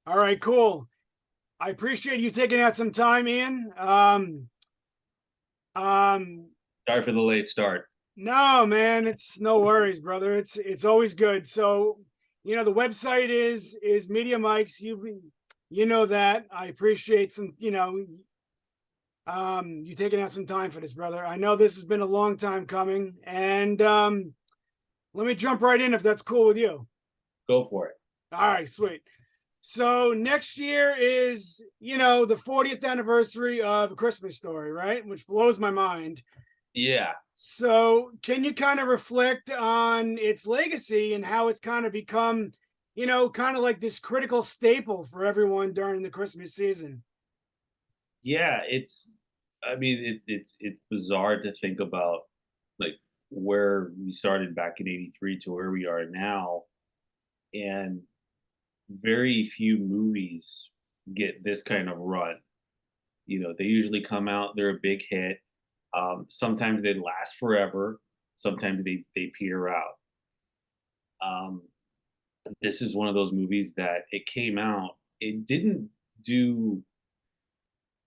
All right, cool. I appreciate you taking out some time, Ian. Um, Sorry for the late start. no, man, it's no worries, brother. It's always good. So, the website is Media Mike's. You know that. I appreciate you taking out some time for this, brother. I know this has been a long time coming, and let me jump right in if that's cool with you. Go for it. All right, sweet. So next year is, the 40th anniversary of A Christmas Story, right? Which blows my mind. Yeah. So can you kind of reflect on its legacy and how it's kind of become, kind of like this critical staple for everyone during the Christmas season? Yeah, I mean, it's bizarre to think about, like, where we started back in '83 to where we are now, and very few movies get this kind of run. They usually come out, they're a big hit. Sometimes they last forever, sometimes they peter out. Um, this is one of those movies that it came out, it didn't do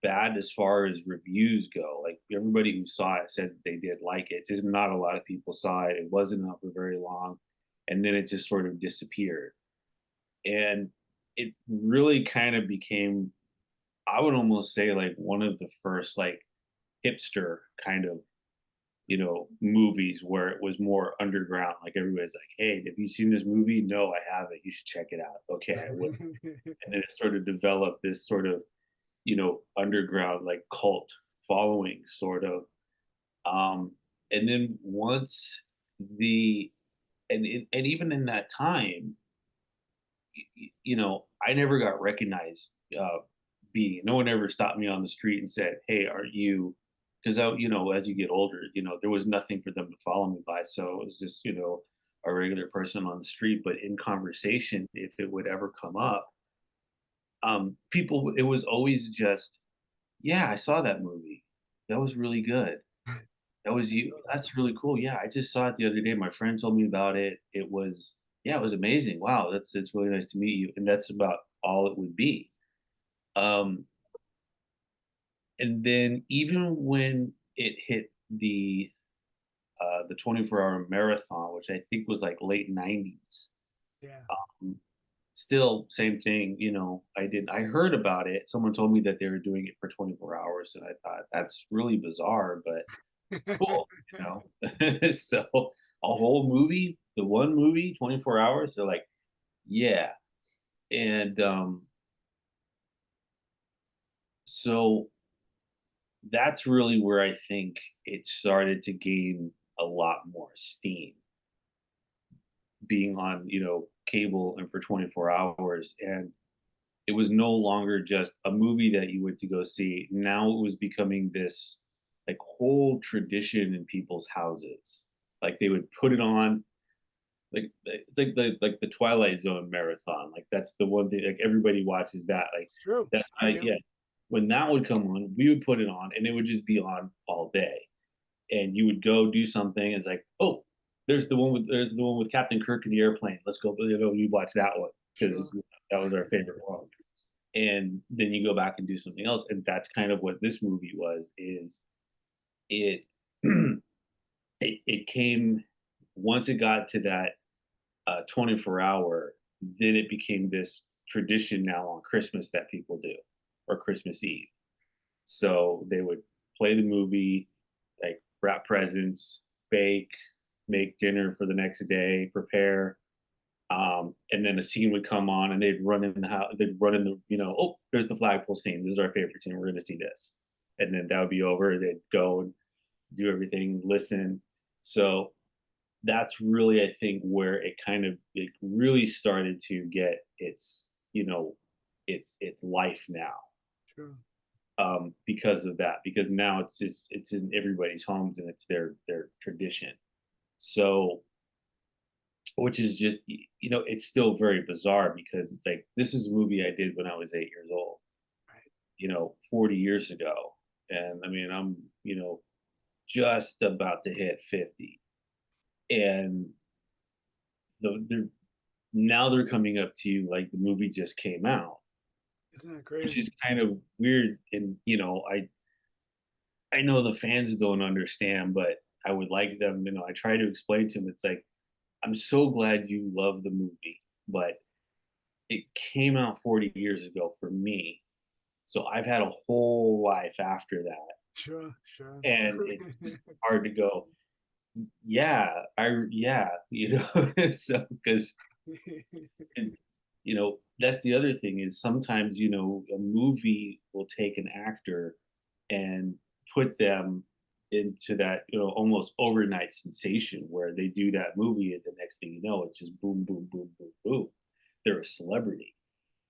bad as far as reviews go. Like, everybody who saw it said they did like it. Just not a lot of people saw it. It wasn't out for very long, and then it just sort of disappeared. And it really kind of became, I would almost say, like one of the first like hipster kind of movies where it was more underground. Like, everybody's like, "Hey, have you seen this movie?" "No, I haven't." "You should check it out." "Okay, I will." And then it sort of developed this sort of underground like cult following sort of. And then once the and even in that time, I never got recognized. Being No one ever stopped me on the street and said, "Hey, are you?" Because as you get older, there was nothing for them to follow me by, so it was just a regular person on the street. But in conversation, if it would ever come up, people, it was always just, "Yeah, I saw that movie. That was really good. That was you. That's really cool. Yeah, I just saw it the other day. My friend told me about it. Yeah, it was amazing. Wow, it's really nice to meet you." And that's about all it would be. Um, and then even when it hit the 24-hour marathon, which I think was like late '90s, Yeah. um, still same thing. I heard about it. Someone told me that they were doing it for 24 hours, and I thought that's really bizarre, but cool, So a whole movie, the one movie, 24 hours, they're like, "Yeah." And, so that's really where I think it started to gain a lot more steam, being on, cable and for 24 hours, and it was no longer just a movie that you went to go see. Now it was becoming this, like, whole tradition in people's houses. Like, they would put it on. It's like the Twilight Zone marathon, like, that's the one thing, like, everybody watches that, like, It's true. that I do. yeah. When that would come on, we would put it on, and it would just be on all day, and you would go do something, and it's like, "Oh, there's the one with Captain Kirk in the airplane, let's go," you watch that one because Sure. that was our favorite one, and then you go back and do something else, and that's kind of what this movie was, is it it came once it got to that 24 hour, then it became this tradition now on Christmas that people do, or Christmas Eve. So they would play the movie, like, wrap presents, bake, make dinner for the next day, prepare. And then a scene would come on, and they'd run in the house, they'd run in oh, there's the flagpole scene. This is our favorite scene. We're going to see this. And then that would be over. They'd go and do everything, listen. So that's really, I think, where it really started to get its life now, True. because of that. Because now it's in everybody's homes, and it's their tradition. So, which is just, it's still very bizarre, because it's like, this is a movie I did when I was 8 years old, Right. 40 years ago, and I mean, I'm just about to hit 50, and they're now they're coming up to you like the movie just came out, Isn't that which crazy? is kind of weird. And I know the fans don't understand, but I would like them. I try to explain to them. It's like I'm so glad you love the movie, but it came out 40 years ago for me. So I've had a whole life after that. Sure, sure. And it's just hard to go, yeah, yeah, so because that's the other thing is sometimes, a movie will take an actor and put them into that, almost overnight sensation where they do that movie and the next thing you know, it's just boom, boom, boom, boom, boom. They're a celebrity.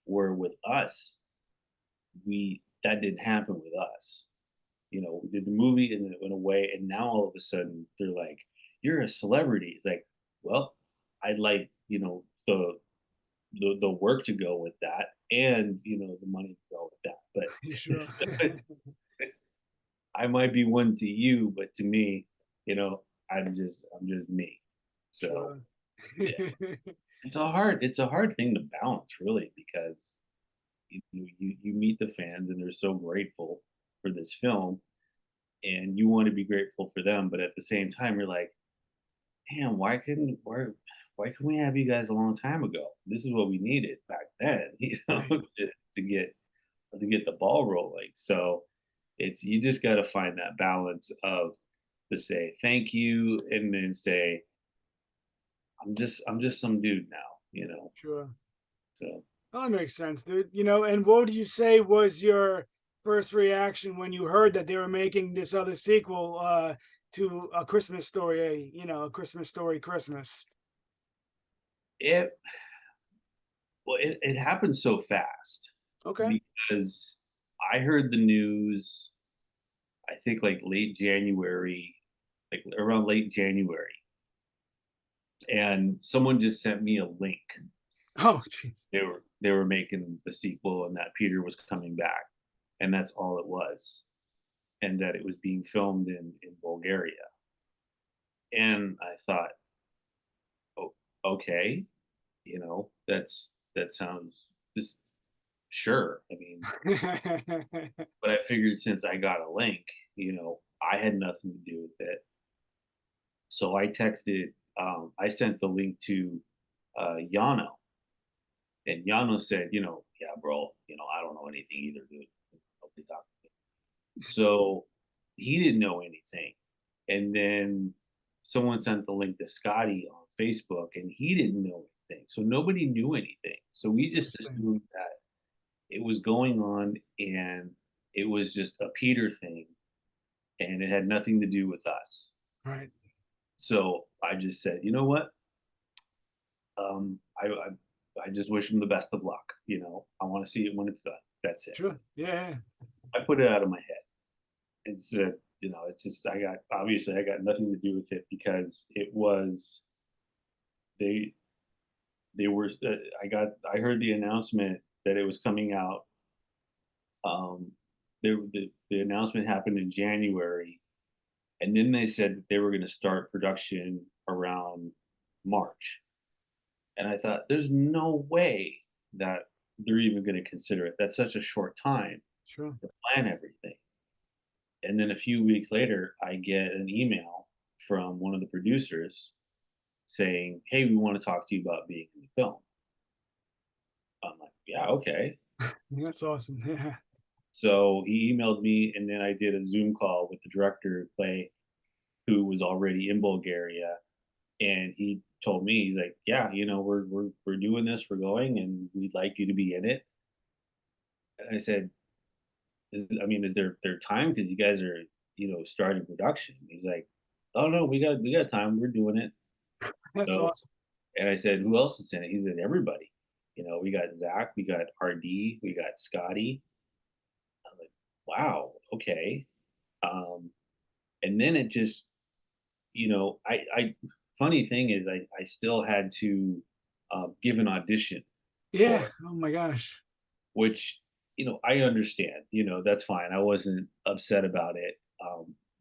Where with us, we that didn't happen with us. We did the movie and then it went away, and now all of a sudden they're like, "You're a celebrity." It's like, well, I'd like the work to go with that, and the money to go with that. Sure. But I might be one to you, but to me, I'm just me. So Sure. yeah, it's a hard thing to balance, really, because you meet the fans and they're so grateful for this film, and you want to be grateful for them, but at the same time, you're like, damn, why couldn't we have you guys a long time ago? This is what we needed back then, Right. to get the ball rolling. So you just got to find that balance of to say thank you and then say I'm just some dude now. Sure. So Oh, that makes sense, dude. And what would you say was your first reaction when you heard that they were making this other sequel to A Christmas Story, A Christmas Story Christmas? it well it happened so fast Okay. because I heard the news, I think like late January, like around late January, and someone just sent me a link. Oh, jeez. They were making the sequel and that Peter was coming back, and that's all it was, and that it was being filmed in Bulgaria. And I thought, oh, okay, that sounds just sure. I mean, but I figured since I got a link, I had nothing to do with it. So I sent the link to Yano, and Yano said, yeah, bro, I don't know anything either, dude. Nobody talked to me. So he didn't know anything. And then someone sent the link to Scotty on Facebook, and he didn't know anything. So nobody knew anything. So we just Interesting. assumed that it was going on and it was just a Peter thing and it had nothing to do with us. Right. So I just said, you know what? I just wish him the best of luck. I want to see it when it's done. That's it. Sure. Yeah. I put it out of my head. It's it's just I got nothing to do with it because it was they they were I heard the announcement that it was coming out. Um, the announcement happened in January, and then they said that they were going to start production around March. And I thought, there's no way that they're even going to consider it. That's such a short time Sure. to plan everything. And then a few weeks later, I get an email from one of the producers saying, "Hey, we want to talk to you about being in the film." I'm like, "Yeah, okay." That's awesome. Yeah. So he emailed me, and then I did a Zoom call with the director, Clay, who was already in Bulgaria, and he told me, he's like, "Yeah, we're doing this, we're going, and we'd like you to be in it." And I said, is there time because you guys are starting production? He's like, "Oh no, we got time, we're doing it." That's So, awesome. and I said, "Who else is in it?" He said, "Everybody." We got Zach, we got RD, we got Scotty. I'm like, wow, okay. Um, and then it just, I funny thing is, I still had to give an audition for Yeah. it, Oh my gosh. which I understand. That's fine. I wasn't upset about it,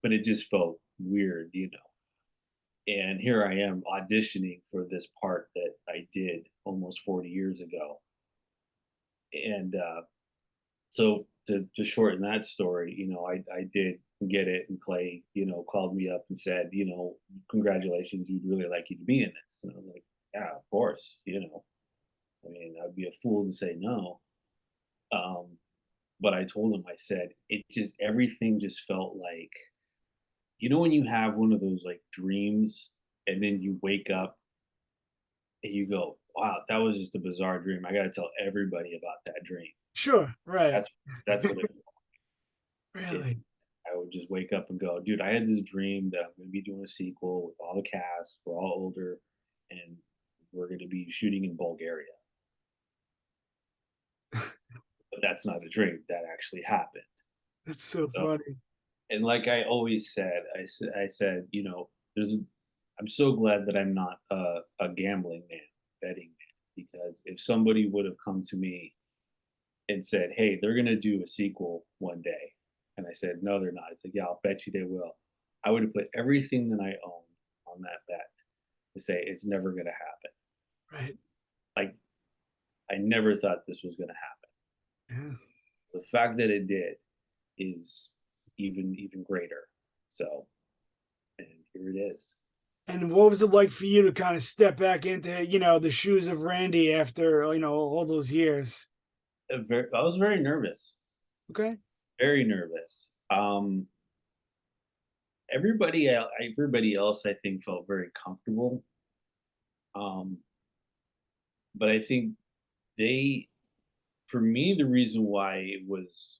but it just felt weird. And here I am auditioning for this part that I did almost 40 years ago, and So to shorten that story, I did get it, and Clay, called me up and said, congratulations, we'd really like you to be in this. And I was like, yeah, of course. I mean, I'd be a fool to say no. Um, but I told him, I said, it just everything just felt like, when you have one of those like dreams and then you wake up and you go, wow, that was just a bizarre dream. I got to tell everybody about that dream. Sure, right. That's that's what it Really? I would just wake up and go, dude, I had this dream that I'm going to be doing a sequel with all the cast. We're all older, and we're going to be shooting in Bulgaria. But that's not a dream. That actually happened. That's so So, funny. and like I always said, I said, there's, I'm so glad that I'm not a gambling man, betting man, because if somebody would have come to me and said, hey, they're going to do a sequel one day, and I said, no, they're not. It's like, yeah, I'll bet you they will. I would have put everything that I own on that bet to say it's never going to happen. Right. Like, I never thought this was going to happen. Yeah. The fact that it did is even greater. So, and here it is. And what was it like for you to kind of step back into, the shoes of Randy after, all those years? I was very nervous, Okay. very nervous. Everybody else, I think, felt very comfortable. Um, but I think they, for me, the reason why it was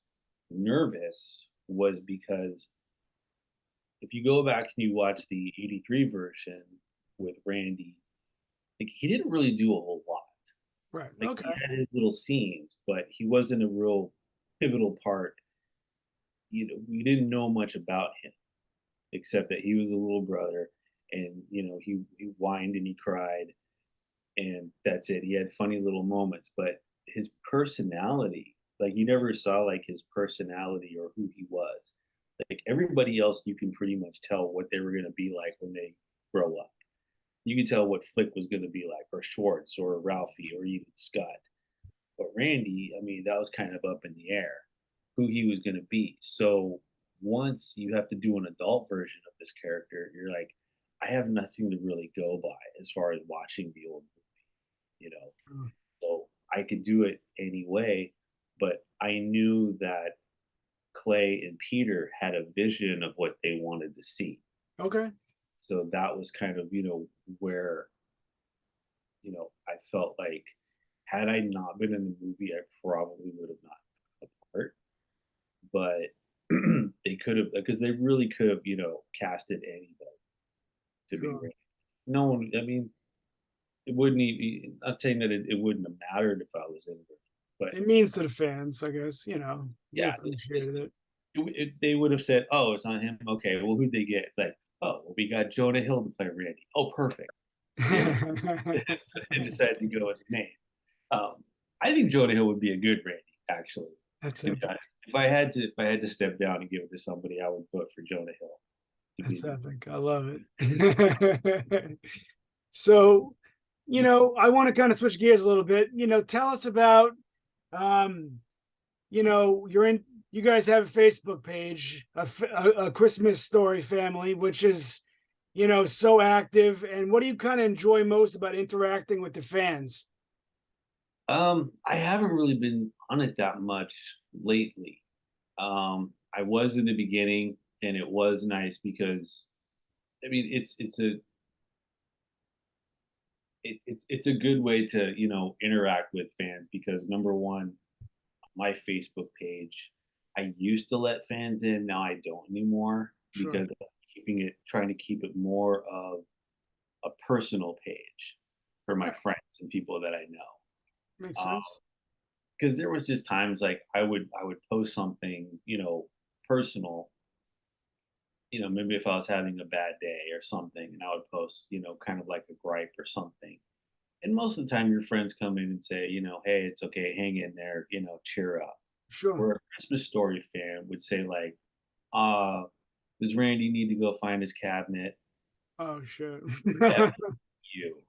nervous was because if you go back and you watch the '83 version with Randy, like he didn't really do a whole lot. Right. Like he Okay. had his little scenes, but he wasn't a real pivotal part. We didn't know much about him except that he was a little brother, and he whined and he cried, and that's it. He had funny little moments, but his personality, like you never saw like his personality or who he was. Like everybody else, you can pretty much tell what they were going to be like when they grow up. You can tell what Flick was going to be like, or Schwartz, or Ralphie, or even Scott. But Randy, I mean, that was kind of up in the air who he was going to be. So once you have to do an adult version of this character, you're like, I have nothing to really go by as far as watching the old movie, you know. Mm. So I could do it anyway, but I knew that Clay and Peter had a vision of what they wanted to see. Okay. So that was kind of, where, I felt like had I not been in the movie, I probably would have not been a part. But they could have, because they really could have, casted anybody to be Sure. Ray. No one, I mean, it wouldn't even, not saying that it wouldn't have mattered if I was in it, but It means to the fans, I guess, they yeah, appreciated it. they would have said, "Oh, it's not him." Okay, well, who'd they get? It's like, "Oh, well, we got Jonah Hill to play Randy." Oh, perfect. You know, they decided to go with the name. Um, I think Jonah Hill would be a good Randy, actually. That's In it. fact, if I had to step down and give it to somebody, I would vote for Jonah Hill to be That's the. epic. I love it. So, I want to kind of switch gears a little bit. Tell us about, um, you're in, you guys have a Facebook page, a Christmas Story Family, which is, so active. And what do you kind of enjoy most about interacting with the fans? I haven't really been on it that much lately. I was in the beginning, and it was nice because I mean, it's a good way to interact with fans because number one, my Facebook page, I used to let fans in, now I don't anymore Sure. because I'm trying to keep it more of a personal page for my Okay. friends and people that I know. Makes sense. Because there was just times like I would post something personal, maybe if I was having a bad day or something, and I would post kind of like a gripe or something. And most of the time, your friends come in and say, hey, it's okay, hang in there, cheer up. Sure. Where a Christmas Story fan would say, like, does Randy need to go find his cabinet? Oh, shit. F you.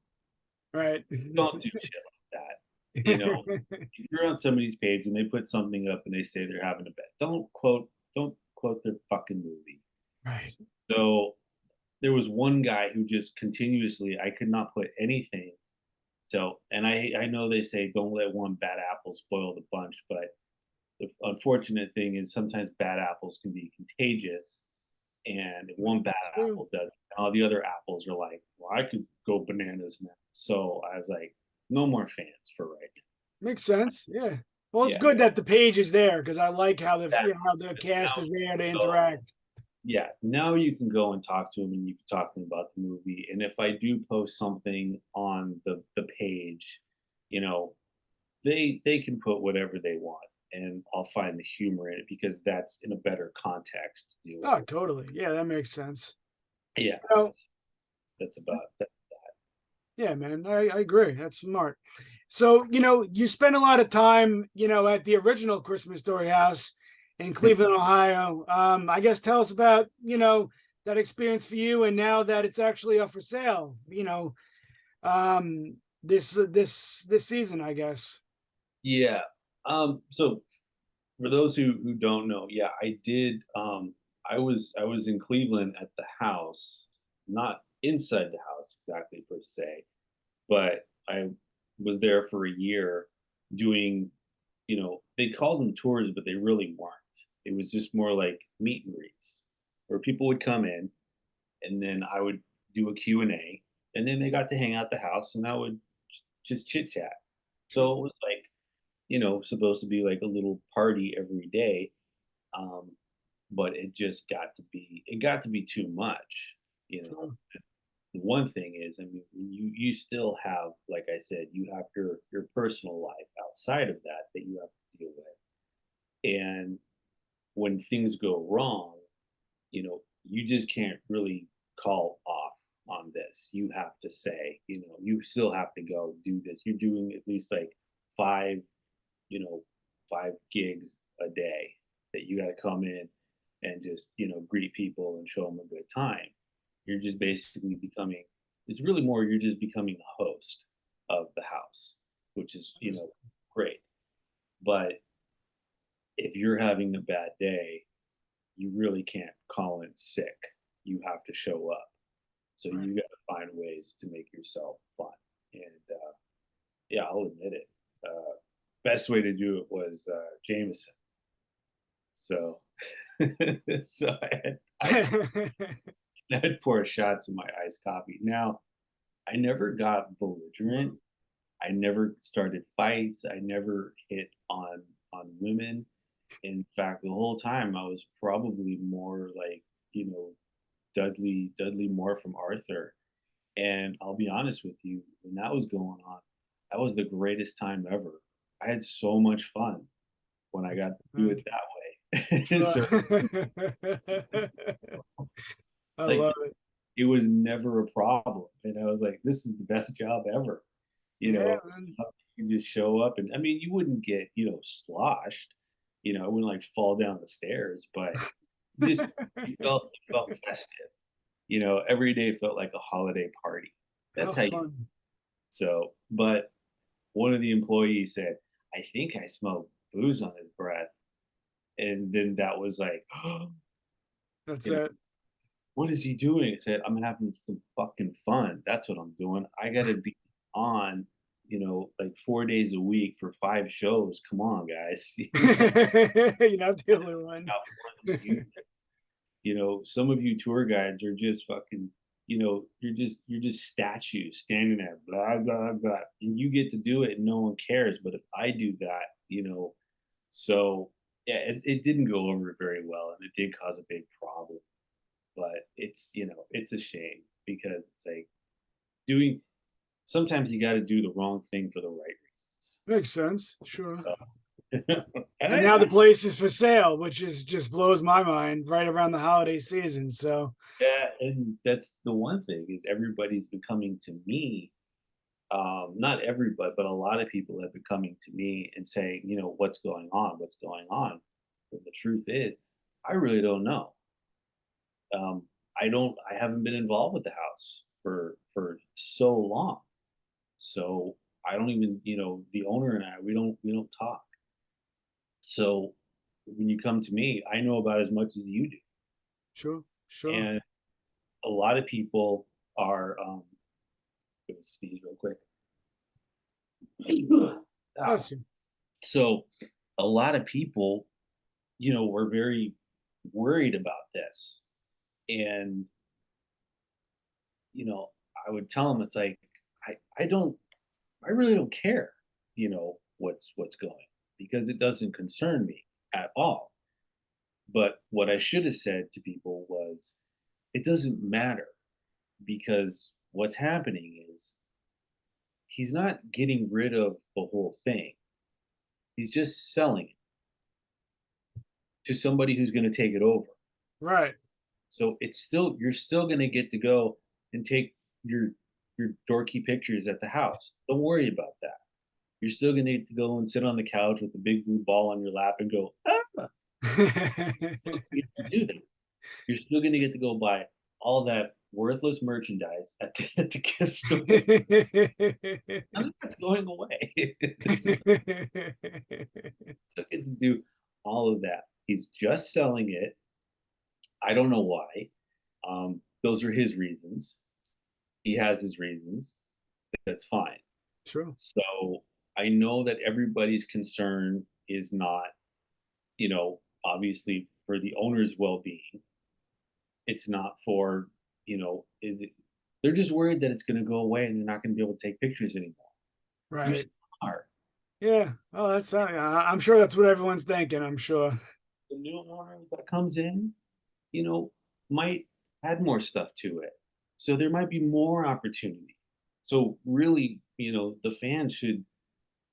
Right. Don't do shit like that. You know, if you're on somebody's page and they put something up and they say they're having a bet, don't quote their fucking movie. Right. So there was one guy who just continuously, I could not put anything. So, and I know they say don't let one bad apple spoil the bunch, but the unfortunate thing is sometimes bad apples can be contagious. And if one bad True. apple does, all the other apples are like, well, I could go bananas now. So I was like, no more fans for right now. Makes sense. Yeah. Well, it's Yeah, good that the page is there because I like how the that how the cast now is there to so interact. yeah, now you can go and talk to them and you can talk to them about the movie. And if I do post something on the page, you know, they can put whatever they want and I'll find the humor in it because that's in a better context to do it Oh, with. totally. Yeah, that makes sense. Yeah, You know, that's about that. yeah, man, I agree. That's smart. So, you spent a lot of time, at the original Christmas Story house in Cleveland, Ohio. I guess tell us about, that experience for you and now that it's actually up for sale, this season, I guess. Yeah. So for those who don't know, yeah, I did. I was in Cleveland at the house, not inside the house exactly per se, but I was there for a year doing, they called them tours, but they really weren't. It was just more like meet and greets, where people would come in, and then I would do a Q&A, and then they got to hang out at the house, and I would just chit chat. So it was like, supposed to be like a little party every day. Um, but it got to be too much. You know, Sure. the one thing is, I mean, you still have, like I said, you have your personal life outside of that that you have to deal with. And when things go wrong, you just can't really call off on this. You have to say, you still have to go do this. You're doing at least like five, you know, 5 gigs a day that you got to come in and just, greet people and show them a good time. You're just basically becoming, it's really more, you're just becoming the host of the house, which is, great. But if you're having a bad day, you really can't call in sick. You have to show up. So Right. you got to find ways to make yourself fun. And yeah, I'll admit it. Best way to do it was Jameson. So, so I had pour shots of my iced coffee. Now, I never got belligerent. I never started fights. I never hit on women. In fact, the whole time I was probably more like, you know, Dudley Moore from Arthur. And I'll be honest with you, when that was going on, that was the greatest time ever. I had so much fun when I got to do Right. it that way. Sure. So, I like, love it. it was never a problem, and I was like, "This is the best job ever," you Yeah, know? man. You just show up and I mean, you wouldn't get, sloshed, I wouldn't, like, fall down the stairs, but just it felt festive, every day felt like a holiday party. How That's how you fun. so but one of the employees said, "I think I smell booze on his breath," and then that was like, That's you know it. what is he doing? I said, I'm having some fucking fun. That's what I'm doing. I got to be on, like 4 days a week for 5 shows. Come on, guys. You're not the only one. Got more than you. Some of you tour guides are just fucking, you're just statues standing there, blah, blah, blah. And you get to do it and no one cares. But if I do that, so yeah, it didn't go over very well and it did cause a big problem. But it's a shame because it's like doing sometimes you got to do the wrong thing for the right reasons. Makes sense. Sure. And And now the place is for sale, which is just blows my mind right around the holiday season. So, yeah, and that's the one thing is everybody's been coming to me. Not everybody, but a lot of people have been coming to me and saying, what's going on? What's going on? But the truth is, I really don't know. I haven't been involved with the house for so long. So I don't even, the owner and I, we don't talk. So when you come to me, I know about as much as you do. Sure, sure. And a lot of people are, gonna sneeze real quick. Ah. Bless you. So a lot of people, were very worried about this. And, I would tell them it's like, I don't, I really don't care, what's going because it doesn't concern me at all. But what I should have said to people was, it doesn't matter because what's happening is he's not getting rid of the whole thing. He's just selling it to somebody who's going to take it over. Right. So you're still going to get to go and take your your dorky pictures at the house. Don't worry about that. You're still going to get to go and sit on the couch with the big blue ball on your lap and go, ah, you get to do that. You're still going to get to go buy all that worthless merchandise at the gift store. None of that's going away. So took it to do all of that. He's just selling it. I don't know why. Those are his reasons. He has his reasons. That's fine. True. So I know that everybody's concern is not, obviously for the owner's well-being. It's not for, is it? They're just worried that it's going to go away and they're not going to be able to take pictures anymore. You Right. still are. Yeah. Oh, that's I'm sure that's what everyone's thinking, I'm sure. The new owner that comes in, you know, might add more stuff to it. So there might be more opportunity. So really, the fans should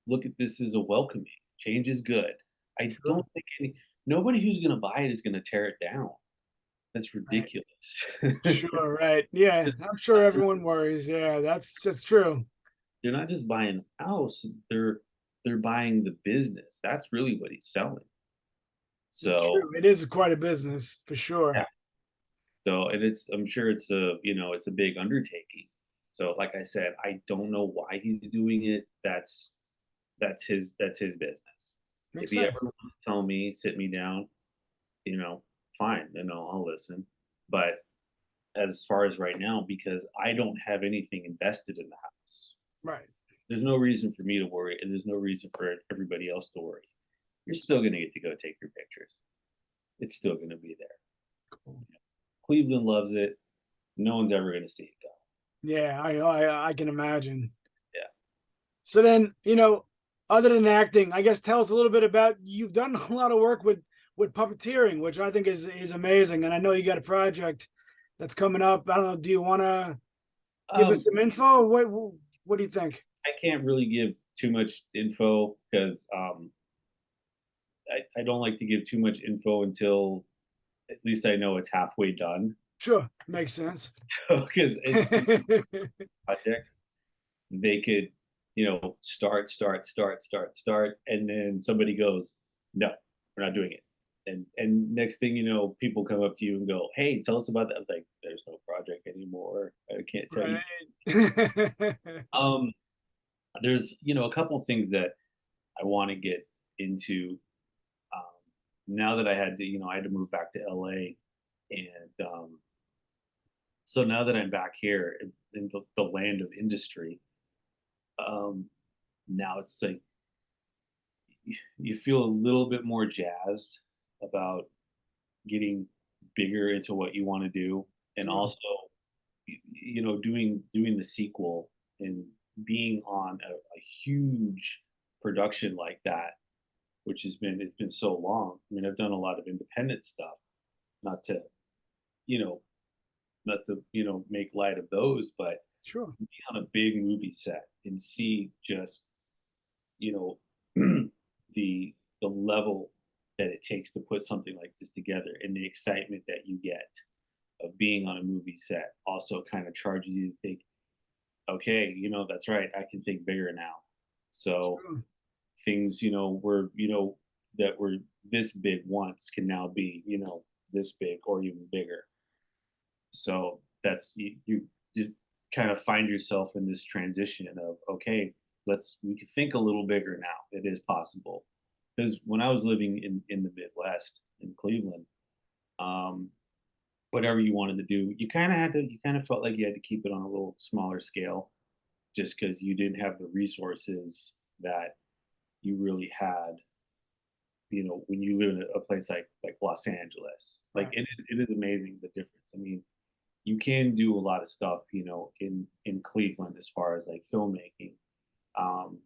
look at this as a welcoming. Change is good. I Sure. don't think nobody who's going to buy it is going to tear it down. That's Right. ridiculous. Sure, right. Yeah, I'm sure everyone worries. Yeah, that's just true. They're not just buying a house; they're buying the business. That's really what he's selling. It's So true. It is quite a business for yeah. sure. So and I'm sure it's a big undertaking. So like I said, I don't know why he's doing it. That's his business. If Makes he ever sense. wants to tell me, sit me down, fine, I'll listen. But as far as right now, because I don't have anything invested in the house, Right. there's no reason for me to worry, and there's no reason for everybody else to worry. You're still going to get to go take your pictures. It's still going to be there. Cool. Cleveland loves it. No one's ever going to see it go. Yeah, I can imagine. Yeah. So then, other than acting, I guess tell us a little bit about you've done a lot of work with puppeteering, which I think is amazing. And I know you got a project that's coming up. I don't know. Do you want to give us Um, some info? What do you think? I can't really give too much info because I don't like to give too much info until at least I know it's halfway done. Sure, makes sense. Because some projects they could, start, and then somebody goes, "No, we're not doing it." And next thing you know, people come up to you and go, "Hey, tell us about that." I was like, "There's no project anymore. I can't tell you." Right. Um, there's a couple things that I want to get into. Um, now that I had to move back to LA, and so now that I'm back here in the land of industry, um, now it's like you feel a little bit more jazzed about getting bigger into what you want to do, and Sure. also doing the sequel and being on a huge production like that, which it's been so long. I mean, I've done a lot of independent stuff, not to you know make light of those, but Sure. be on a big movie set and see just you know the level that it takes to put something like this together and the excitement that you get of being on a movie set also kind of charges you to think, okay, that's right, I can think bigger now. So Sure. things, that were this big once can now be, this big or even bigger. So that's you just kind of find yourself in this transition of, okay, we can think a little bigger now. It is possible. Because when I was living in the Midwest in Cleveland, um, whatever you wanted to do, you kind of felt like you had to keep it on a little smaller scale, just because you didn't have the resources that you really had, when you live in a place like Los Angeles. Like Right. it is amazing the difference. I mean, you can do a lot of stuff, in Cleveland as far as like filmmaking. Um,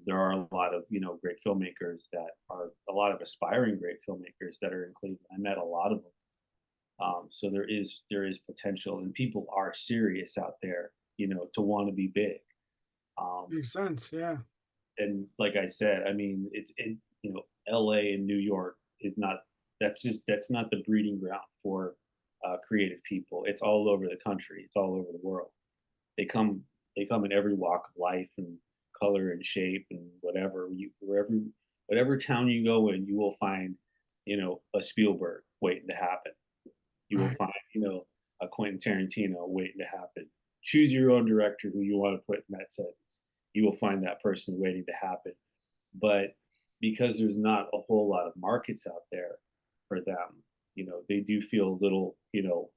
there are a lot of great filmmakers that are a lot of aspiring great filmmakers that are in Cleveland. I met a lot of them. So there is potential, and people are serious out there, to want to be big. Um, Makes sense. Yeah. and like I said, I mean, LA and New York is not. That's not the breeding ground for creative people. It's all over the country. It's all over the world. They come they come in every walk of life and color and shape and whatever town you go in, you will find a Spielberg waiting to happen. You will Right. find a Quentin Tarantino waiting to happen. Choose your own director who you want to put in that sentence. You will find that person waiting to happen. But because there's not a whole lot of markets out there for them, they do feel a little you know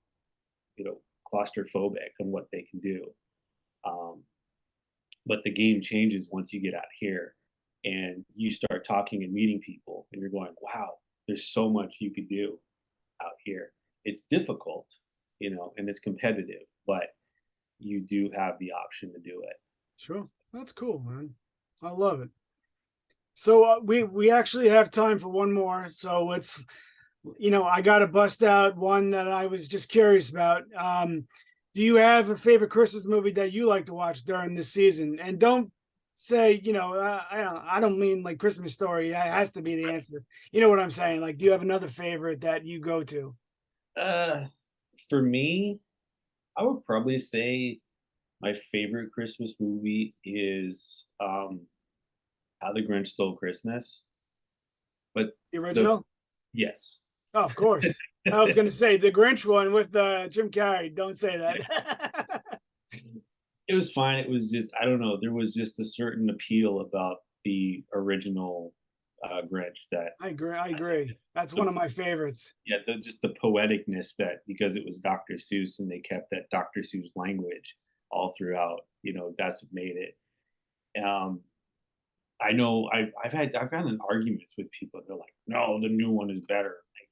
claustrophobic on what they can do. um, but the game changes once you get out here and you start talking and meeting people, and you're going, wow, there's so much you could do out here. It's difficult, and it's competitive, but you do have the option to do it. Sure. That's cool, man. I love it. So we actually have time for one more. So it's I got to bust out one that I was just curious about. Do you have a favorite Christmas movie that you like to watch during this season? And don't say, I don't mean like Christmas Story. That has to be the answer. You know what I'm saying? Like, do you have another favorite that you go to? uh, for me, I would probably say my favorite Christmas movie is How the Grinch Stole Christmas. But The the original? yes, Oh, of course. I was going to say the Grinch one with Jim Carrey. Don't say yeah, that. it was fine. It was just, I don't know, there was just a certain appeal about the original Grinch that I agree. I agree. That's one the of my favorites. yeah, just the poeticness, that because it was Dr. Seuss and they kept that Dr. Seuss language all throughout, that's what made it. I know I've gotten in arguments with people. They're like, no, the new one is better. Like,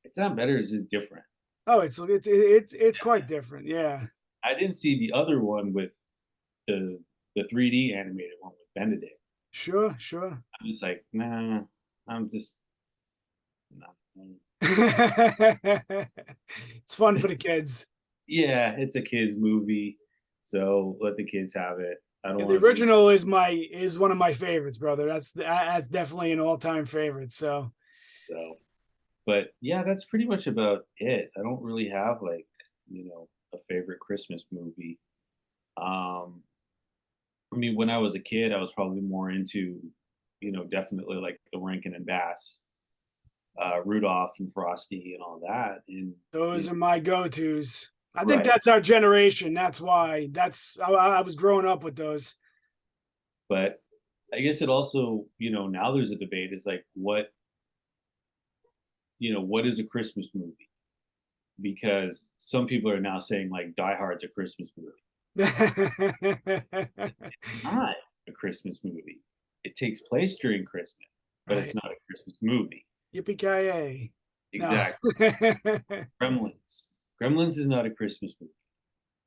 it's not better, it's just different. Oh, it's quite different. Yeah. I didn't see the other one with the 3D animated one with Benedict. Sure, sure. I'm just like, nah, I'm just not. It's fun for the kids. Yeah, it's a kids movie, so let the kids have it. I don't Yeah, the want to be original is one of my favorites, brother. That's definitely an all-time favorite. So so. But yeah, that's pretty much about it. I don't really have like a favorite Christmas movie. Um, I mean, when I was a kid, I was probably more into definitely like the Rankin and Bass, Rudolph and Frosty and all that. And you those know, are my go-tos. I think right. that's our generation. That's why. I was growing up with those. But I guess it also, now there's a debate is like what is a Christmas movie? Because some people are now saying like Die Hard's a Christmas movie. Not a Christmas movie. It takes place during Christmas, but it's Right. not a Christmas movie. Yippee-ki-yay. No. Exactly. Gremlins. Gremlins is not a Christmas movie.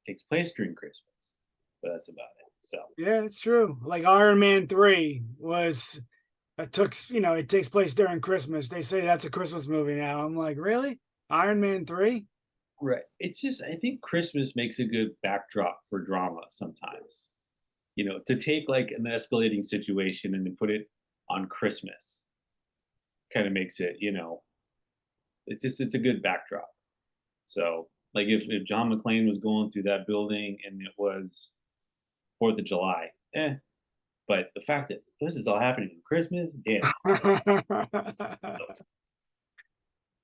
It takes place during Christmas, but that's about it. So, Yeah, it's true. Like Iron Man 3 was it takes place during Christmas. They say that's a Christmas movie now. I'm like, really? Iron Man 3? right. It's just, I think Christmas makes a good backdrop for drama sometimes. To take like an escalating situation and then put it on Christmas kind of makes it, it's a good backdrop. So, like if John McClane was going through that building and it was 4th of July, but the fact that this is all happening on Christmas, damn.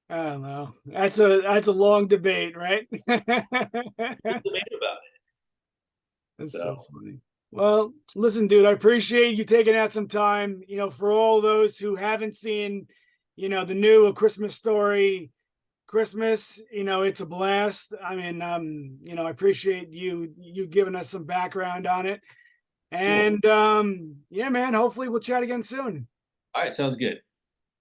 I don't know. That's a long debate, right? What's the main about it? That's so So, funny. Well, listen, dude, I appreciate you taking out some time, for all those who haven't seen, the new A Christmas Story Christmas, it's a blast. I mean, I appreciate you giving us some background on it. Cool. And yeah, man, hopefully we'll chat again soon. All right, sounds good.